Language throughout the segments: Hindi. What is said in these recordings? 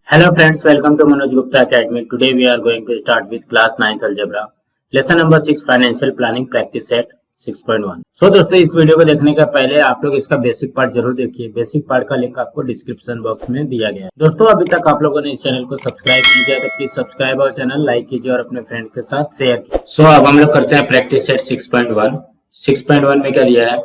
Hello friends, welcome to Manoj Gupta Academy. Today we are going to start with class 9th algebra. Lesson number 6 financial planning practice set 6.1. सो दोस्तों इस वीडियो को देखने का पहले आप लोग इसका बेसिक पार्ट जरूर देखिए. बेसिक पार्ट का लिंक आपको डिस्क्रिप्शन बॉक्स में दिया गया है. दोस्तों अभी तक आप लोगों ने इस चैनल को सब्सक्राइब नहीं किया तो प्लीज सब्सक्राइब और चैनल लाइक कीजिए और अपने फ्रेंड के साथ शेयर कीजिए. सो अब हम लोग करते हैं प्रैक्टिस सेट 6.1. 6.1 में क्या दिया है?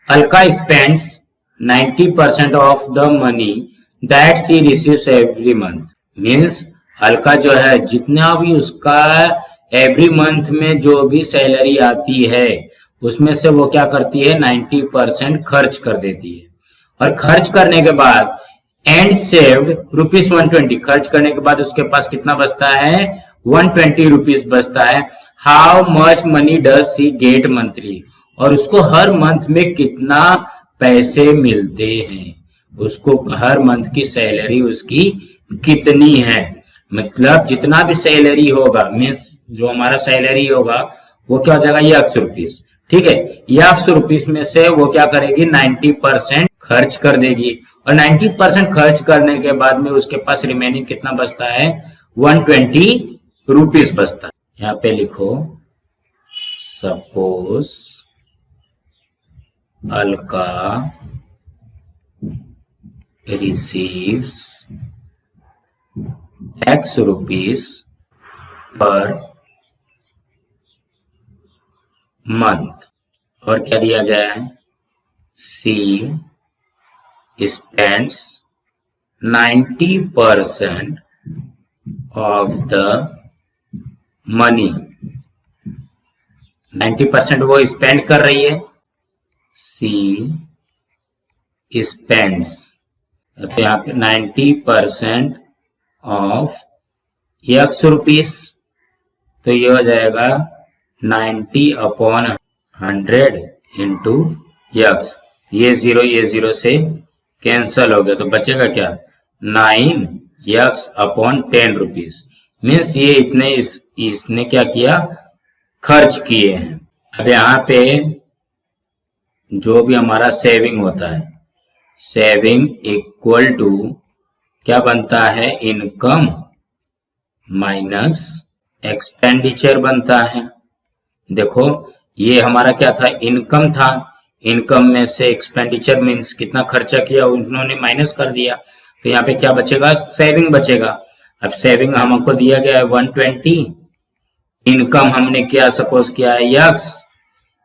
Alka spends 90% of the money that she receives every month. Means Alka जो है जितना भी उसका एवरी मंथ में जो भी सैलरी आती है उसमें से वो क्या करती है 90% खर्च कर देती है. और खर्च करने के बाद एंड सेव्ड ₹120. खर्च करने के बाद उसके पास कितना बचता है? 120 रुपीज बचता है. How much money does she get monthly. और उसको हर मंथ में कितना पैसे मिलते हैं, उसको हर मंथ की सैलरी उसकी कितनी है. मतलब जितना भी सैलरी होगा मीन्स जो हमारा सैलरी होगा वो क्या हो जाएगा? ₹100. ठीक है, ₹100 में से वो क्या करेगी? 90% खर्च कर देगी. और 90% खर्च करने के बाद में उसके पास रिमेनिंग कितना बचता है? 120 रुपीज बचता है. यहाँ पे लिखो suppose Alka receives X rupees per month. और क्या दिया गया है? She spends 90% of the money. 90% वो स्पेंड कर रही है. She spends तो यहाँ पे 90% ऑफ ₹100. तो ये हो जाएगा 90/100 इंटू X. ये जीरो से कैंसल हो गया तो बचेगा क्या? 9X/10 मीन्स ये इतने इसने क्या किया? खर्च किए हैं. अब यहाँ पे जो भी हमारा सेविंग होता है, सेविंग इक्वल टू क्या बनता है? इनकम माइनस एक्सपेंडिचर बनता है. देखो ये हमारा क्या था? इनकम था. इनकम में से एक्सपेंडिचर मीन्स कितना खर्चा किया उन्होंने माइनस कर दिया. तो यहाँ पे क्या बचेगा? सेविंग बचेगा. अब सेविंग हमको दिया गया है 120. इनकम हमने क्या सपोज किया है? X.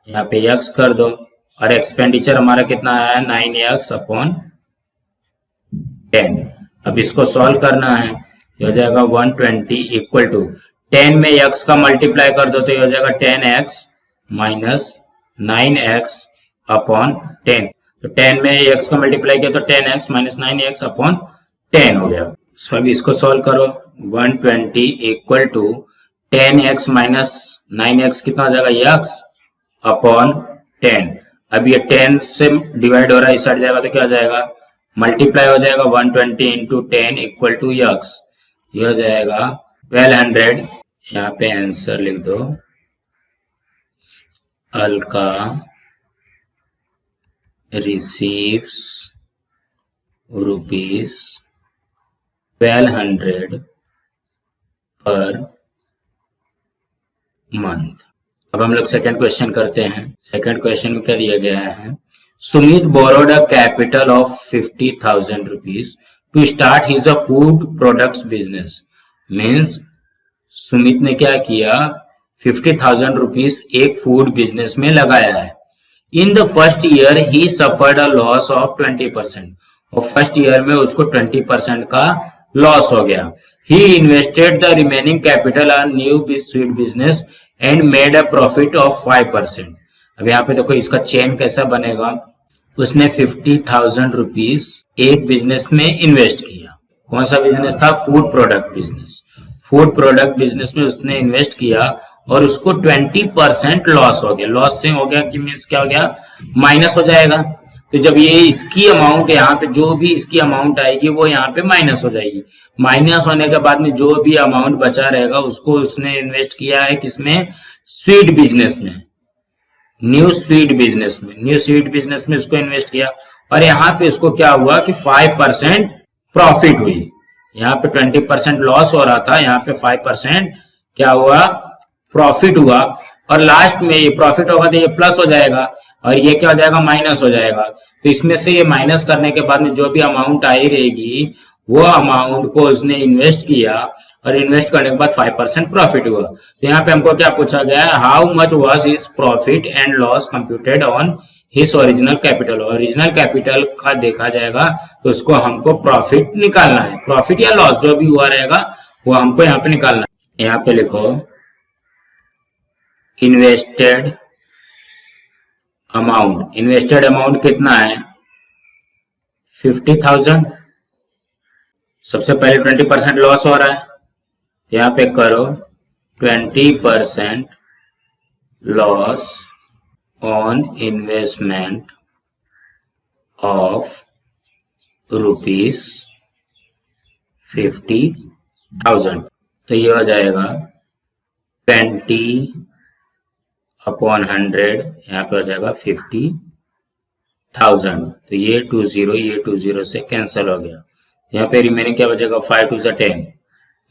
यहाँ पे X कर दो. और एक्सपेंडिचर हमारा कितना आया? 9X/10. अब इसको सॉल्व करना है. ये हो जाएगा 120 इक्वल टू 10 में X का मल्टीप्लाई कर दो तो ये हो जाएगा 10X माइनस 9X/10. तो 10 में X का मल्टीप्लाई किया तो 10X माइनस 9X/10 हो गया. सो अब इसको सॉल्व करो. 120 equal to 10X minus 9X कितना हो जाएगा? X/10. अब ये 10 से डिवाइड हो रहा है, इस साइड जाएगा तो क्या हो जाएगा? मल्टीप्लाई हो जाएगा 120 इंटू 10 इक्वल टू X. ये हो जाएगा 1200. यहाँ पे आंसर लिख दो. Alka receives ₹1200 per month. अब हम लोग सेकंड क्वेश्चन करते हैं. सेकंड क्वेश्चन में क्या दिया गया है? Sumit borrowed a capital of 50,000 rupees to start his food products business. Means Sumit ने क्या किया? 50,000 rupees एक फूड बिजनेस में लगाया है. In the first year he suffered a loss of 20%. और फर्स्ट ईयर में उसको 20% का लॉस हो गया. He invested the remaining capital on new sweet business and made a profit of 5%. अब यहाँ पे देखो इसका चेन कैसा बनेगा? उसने 50,000 रुपीज एक बिजनेस में इन्वेस्ट किया. कौन सा बिजनेस था? Food product business. Food product business में उसने इन्वेस्ट किया और उसको 20% लॉस हो गया. लॉस से हो गया कि मीन्स क्या हो गया? माइनस हो जाएगा. तो जब ये इसकी अमाउंट यहाँ पे जो भी इसकी अमाउंट आएगी वो यहाँ पे माइनस हो जाएगी. माइनस होने के बाद में जो भी अमाउंट बचा रहेगा उसको उसने इन्वेस्ट किया है किसमें? स्वीट बिजनेस में. न्यू स्वीट बिजनेस में उसको इन्वेस्ट किया और यहाँ पे उसको क्या हुआ कि 5% प्रॉफिट हुई. यहाँ पे 20% लॉस हो रहा था, यहाँ पे 5% क्या हुआ, प्रॉफिट हुआ। और लास्ट में ये प्रॉफिट होगा तो ये प्लस हो जाएगा और ये क्या हो जाएगा, माइनस हो जाएगा। तो इसमें से ये माइनस करने के बाद में जो भी अमाउंट आई रहेगी वो अमाउंट को उसने इन्वेस्ट किया और इन्वेस्ट करने के बाद 5% प्रॉफिट हुआ। तो यहाँ पे हमको क्या पूछा गया है, how much was his profit and loss computed on his original capital. Original capital का देखा जाएगा तो उसको हमको प्रॉफिट निकालना है, प्रॉफिट या लॉस जो भी हुआ रहेगा वो हमको यहाँ पे निकालना है। यहाँ पे लिखो इन्वेस्टेड अमाउंट, इन्वेस्टेड अमाउंट कितना है 50,000। सबसे पहले 20% लॉस हो रहा है, यहाँ पे करो 20% लॉस ऑन इन्वेस्टमेंट ऑफ ₹50,000। तो ये हो जाएगा 20/100, यहाँ पे हो जाएगा 50,000। तो ये 20 से कैंसिल हो गया। यहाँ पे रिमेनिंग क्या बचेगा, 5 2 10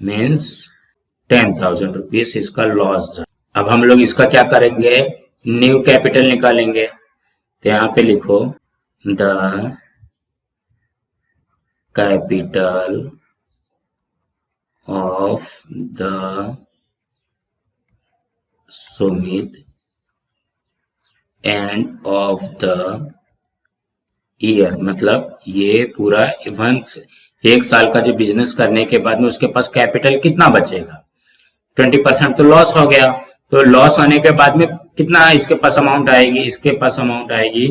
मीन्स 10,000 रुपीज इसका लॉस। अब हम लोग इसका क्या करेंगे, न्यू कैपिटल निकालेंगे। तो यहाँ पे लिखो the capital of the Sumit end of the year, मतलब ये पूरा इवेंट्स एक साल का जो बिजनेस करने के बाद में उसके पास कैपिटल कितना बचेगा। 20% तो लॉस हो गया, तो लॉस होने के बाद में कितना इसके पास अमाउंट आएगी, इसके पास अमाउंट आएगी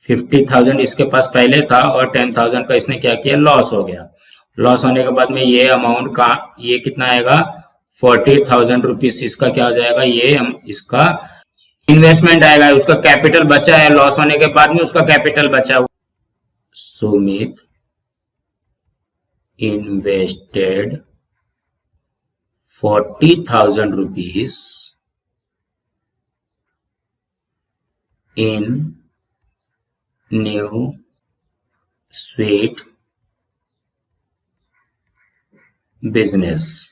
50,000 इसके पास पहले था और 10,000 का इसने क्या किया, लॉस हो गया। लॉस होने के बाद में ये अमाउंट का ये कितना आएगा 40,000 रुपीज इसका क्या हो जाएगा, ये इसका इन्वेस्टमेंट आएगा, उसका कैपिटल बचा है, लॉस होने के बाद में उसका कैपिटल बचा हुआ। Sumit invested 40,000 rupees in new sweet business।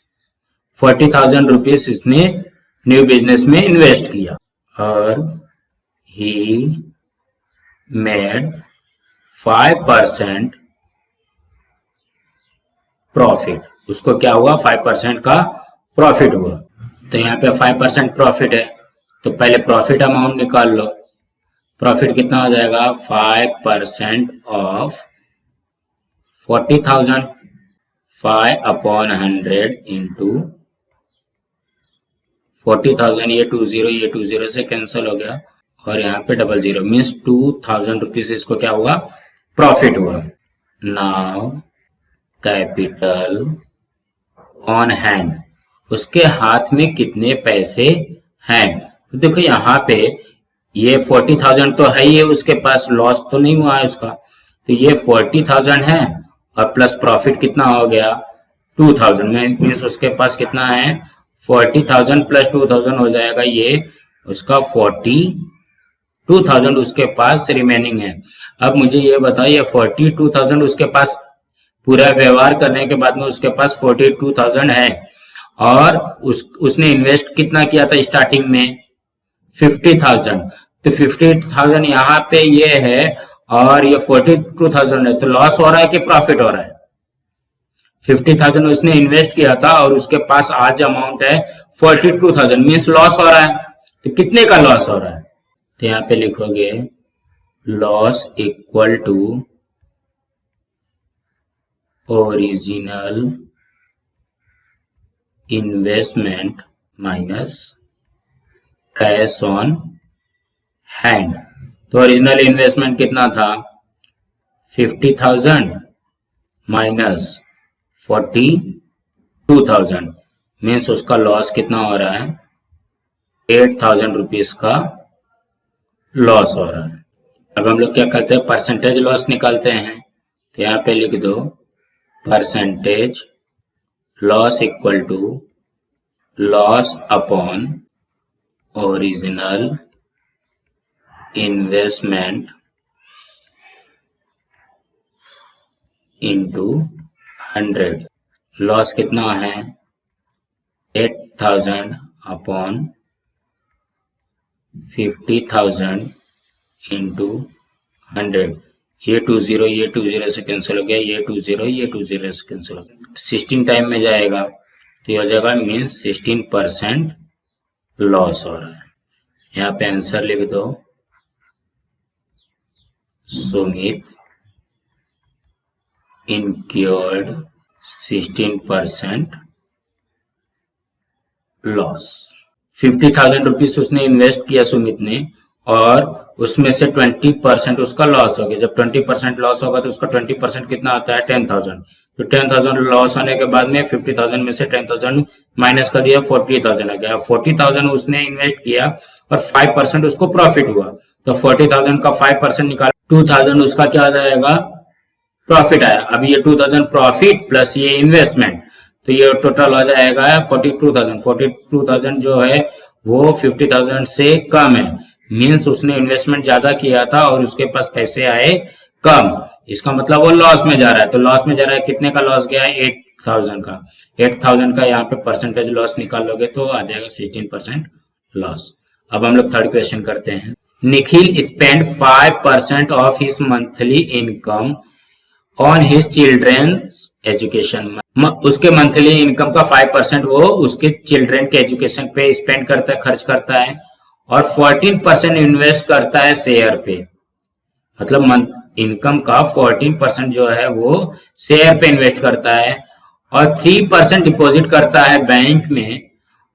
40,000 rupees इसने न्यू बिजनेस में इन्वेस्ट किया और he made 5% प्रॉफिट। उसको क्या हुआ, 5% का प्रॉफिट हुआ। तो यहाँ पे 5% प्रॉफिट है, तो पहले प्रॉफिट अमाउंट निकाल लो। प्रॉफिट कितना हो जाएगा, 5% ऑफ 40,000, 5/100 इंटू 40,000। ये 20 से कैंसिल हो गया और यहाँ पे 00 मीन्स 2,000 रुपीज इसको क्या हुआ, प्रॉफिट हुआ। नाउ कैपिटल ऑन हैंड, उसके हाथ में कितने पैसे हैं। तो देखो यहाँ पे ये 40,000 तो है ही है उसके पास, लॉस तो नहीं हुआ है उसका। तो ये 40,000 है और प्लस प्रॉफिट कितना हो गया 2,000 मीन्स उसके पास कितना है 40,000 प्लस 2,000 हो जाएगा, ये उसका 42,000 उसके पास रिमेनिंग है। अब मुझे ये बताइए 42,000 उसके पास पूरा व्यवहार करने के बाद में उसके पास 42,000 है और उसने इन्वेस्ट कितना किया था स्टार्टिंग में 50,000। तो 50,000 यहाँ पे ये है और ये 42,000 है, तो लॉस हो रहा है कि प्रॉफिट हो रहा है। 50,000 उसने इन्वेस्ट किया था और उसके पास आज अमाउंट है 42,000 मीन्स लॉस हो रहा है। तो कितने का लॉस हो रहा है, तो यहाँ पे लिखोगे loss equal to original investment minus cash on hand. तो ओरिजिनल इन्वेस्टमेंट कितना था 50,000 माइनस 42,000 मीन्स उसका लॉस कितना हो रहा है 8,000 रुपीज का लॉस हो रहा है। अब हम लोग क्या करते हैं, परसेंटेज लॉस निकालते हैं। तो यहाँ पे लिख दो percentage loss equal to loss upon original investment into 100। Loss कितना है 8,000 अपॉन 50,000 इंटू 100। ये 20 से कैंसिल हो गया, ये 20 से कैंसिल हो गया, 16 टाइम में जाएगा तो ये हो जाएगा मीन्स 16% लॉस हो रहा है। यहाँ पे आंसर लिख दो, सुमित incurred 16% लॉस। 50,000 रुपीज उसने इन्वेस्ट किया सुमित ने, और उसमें से 20% उसका लॉस हो गया। जब 20% लॉस होगा तो उसका 20% कितना आता है 10,000। तो 10,000 लॉस होने के बाद में 50,000 में से 10,000 माइनस कर दिया, 40,000 आ गया। 40,000 उसने इन्वेस्ट किया और 5% उसको प्रॉफिट हुआ, तो 40,000 का 5% निकाल 2,000 उसका क्या आ जाएगा प्रॉफिट आया। अब ये 2,000 प्रॉफिट प्लस ये इन्वेस्टमेंट, तो ये टोटल हो जाएगा 42,000। 42,000 जो है वो 50,000 से कम है, मीन्स उसने इन्वेस्टमेंट ज्यादा किया था और उसके पास पैसे आए कम। इसका मतलब वो लॉस में जा रहा है। तो लॉस में जा रहा है, कितने का लॉस गया 8,000 का। 8,000 का यहाँ पे परसेंटेज लॉस निकालोगे तो आ जाएगा 16% लॉस। अब हम लोग थर्ड क्वेश्चन करते हैं। Nikhil spend 5% of his monthly income on his children's education. उसके मंथली इनकम का 5% वो उसके चिल्ड्रन के एजुकेशन पे स्पेंड करता है, खर्च करता है, और 14% इन्वेस्ट करता है शेयर पे। मतलब मंथ इनकम का 14% जो है वो शेयर पे इन्वेस्ट करता है, और 3% डिपॉजिट करता है बैंक में,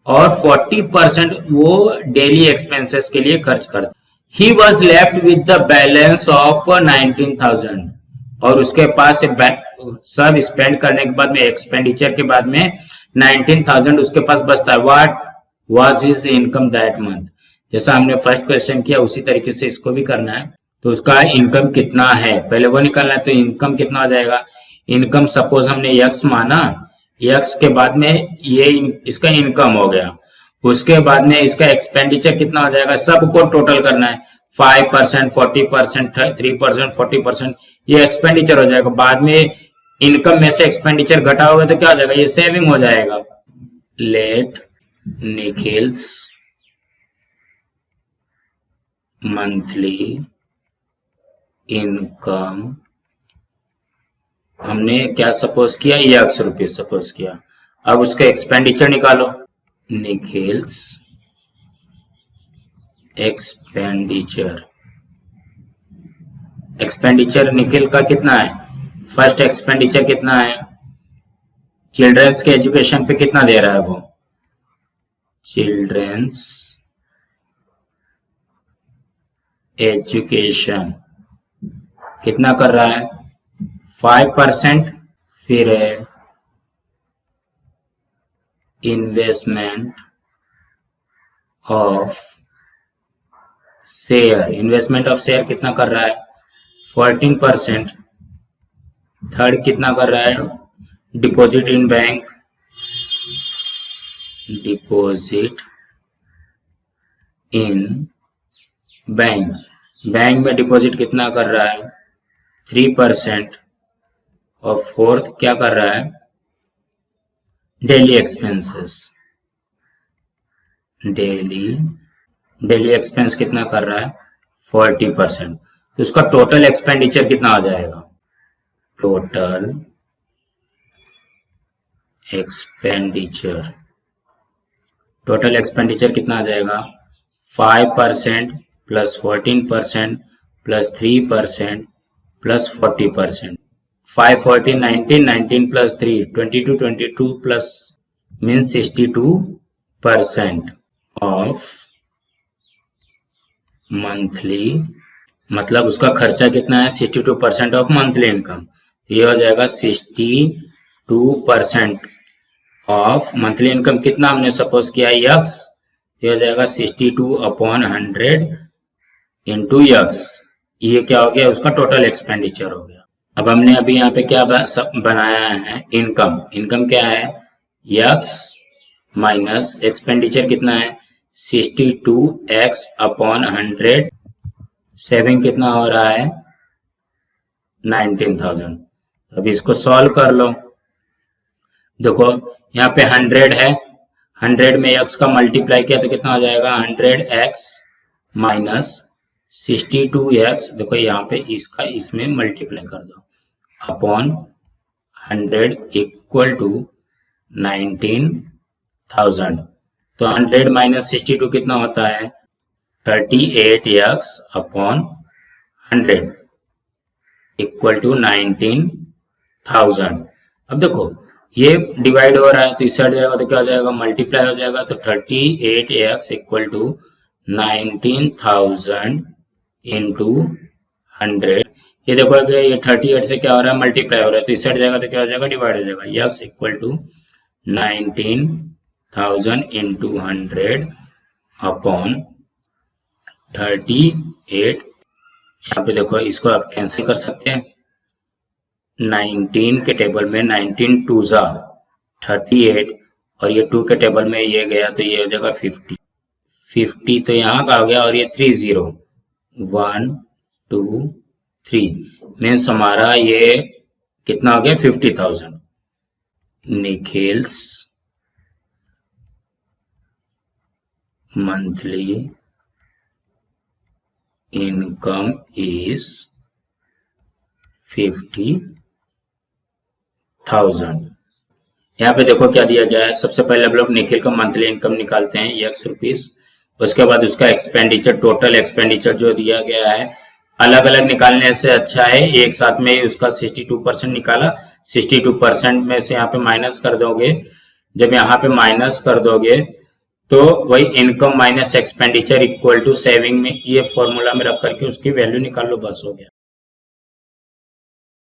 और 40% वो डेली एक्सपेंसेस के लिए खर्च करता है। He was left with the balance of 19,000, और उसके पास सब स्पेंड करने के बाद में, एक्सपेंडिचर के बाद में 19,000 उसके पास बचता है। What was his income that month. जैसा हमने फर्स्ट क्वेश्चन किया उसी तरीके से इसको भी करना है। तो उसका इनकम कितना है पहले वो निकालना है। तो इनकम कितना हो जाएगा, इनकम सपोज हमने x माना, x के बाद में ये इसका इनकम हो गया, उसके बाद में इसका एक्सपेंडिचर कितना हो जाएगा, सबको टोटल करना है। 5%, 40%, 3%, 40%, ये एक्सपेंडिचर हो जाएगा। बाद में इनकम में से एक्सपेंडिचर घटा होगा तो क्या हो जाएगा, ये सेविंग हो जाएगा। लेट निखिल्स मंथली इनकम, हमने क्या सपोज किया, x रुपये सपोज किया। अब उसका एक्सपेंडिचर निकालो। निखिल्स एक्सपेंडिचर, एक्सपेंडिचर निखिल का कितना है, फर्स्ट एक्सपेंडिचर कितना है, चिल्ड्रंस के एजुकेशन पे कितना दे रहा है वो, चिल्ड्रंस एजुकेशन कितना कर रहा है 5%। फिर है investment of share, investment of share कितना कर रहा है 14%। थर्ड कितना कर रहा है, deposit in bank, deposit in bank, bank में डिपॉजिट कितना कर रहा है 3%। और फोर्थ क्या कर रहा है, डेली एक्सपेंसेस, डेली एक्सपेंस कितना कर रहा है 40%। तो उसका टोटल एक्सपेंडिचर कितना आ जाएगा, टोटल एक्सपेंडिचर, टोटल एक्सपेंडिचर कितना आ जाएगा 5% plus 14% plus 3% plus 40%। 5, 14, 19, 19 plus 3, 22, 22 plus means 62% of monthly, मतलब उसका खर्चा कितना है 62% ऑफ मंथली इनकम। ये हो जाएगा 62% ऑफ मंथली इनकम। कितना हमने सपोज किया x, ये हो जाएगा 62/100 इंटू x। ये क्या हो गया, उसका टोटल एक्सपेंडिचर हो गया। अब हमने अभी यहाँ पे क्या बनाया है, इनकम, इनकम क्या है x माइनस एक्सपेंडिचर कितना है 62x/100, सेविंग कितना हो रहा है 19,000। अभी इसको सॉल्व कर लो। देखो यहाँ पे 100 है, 100 में x का मल्टीप्लाई किया तो कितना हो जाएगा 100x माइनस 62x, देखो यहाँ पे इसका इसमें मल्टीप्लाई कर दो अपॉन 100 इक्वल टू 19,000। तो 100 माइनस 62 कितना होता है 38x अपॉन 100 इक्वल टू 19,000। अब देखो ये डिवाइड हो रहा है तो इस साइड जाएगा तो क्या हो जाएगा मल्टीप्लाई हो जाएगा, तो 38x इक्वल टू 19,000 इंटू 100। ये देखो कि ये 38 से क्या हो रहा है मल्टीप्लाई हो रहा है तो इस साइड जाएगा तो क्या हो जाएगा डिवाइड हो जाएगा, x equal to 19,000 into 100 upon 38। यहाँ पे देखो इसको आप कैंसिल कर सकते हैं, 19 के टेबल में 19 टू जा 38 और ये 2 के टेबल में ये गया तो ये हो जाएगा 50 तो यहाँ का हो गया, और ये 30 1 2 3 मीन्स हमारा ये कितना हो गया 50,000। Nikhil's monthly income is 50,000। यहाँ पे देखो क्या दिया गया है, सबसे पहले हम लोग निखिल का मंथली इनकम निकालते हैं x रुपीस, उसके बाद उसका एक्सपेंडिचर टोटल एक्सपेंडिचर जो दिया गया है अलग अलग निकालने से अच्छा है एक साथ में उसका 62% निकाला, 62% में से यहाँ पे माइनस कर दोगे, जब यहाँ पे माइनस कर दोगे तो वही income minus expenditure equal to saving में ये फॉर्मूला में रख करके उसकी वैल्यू निकाल लो, बस हो गया।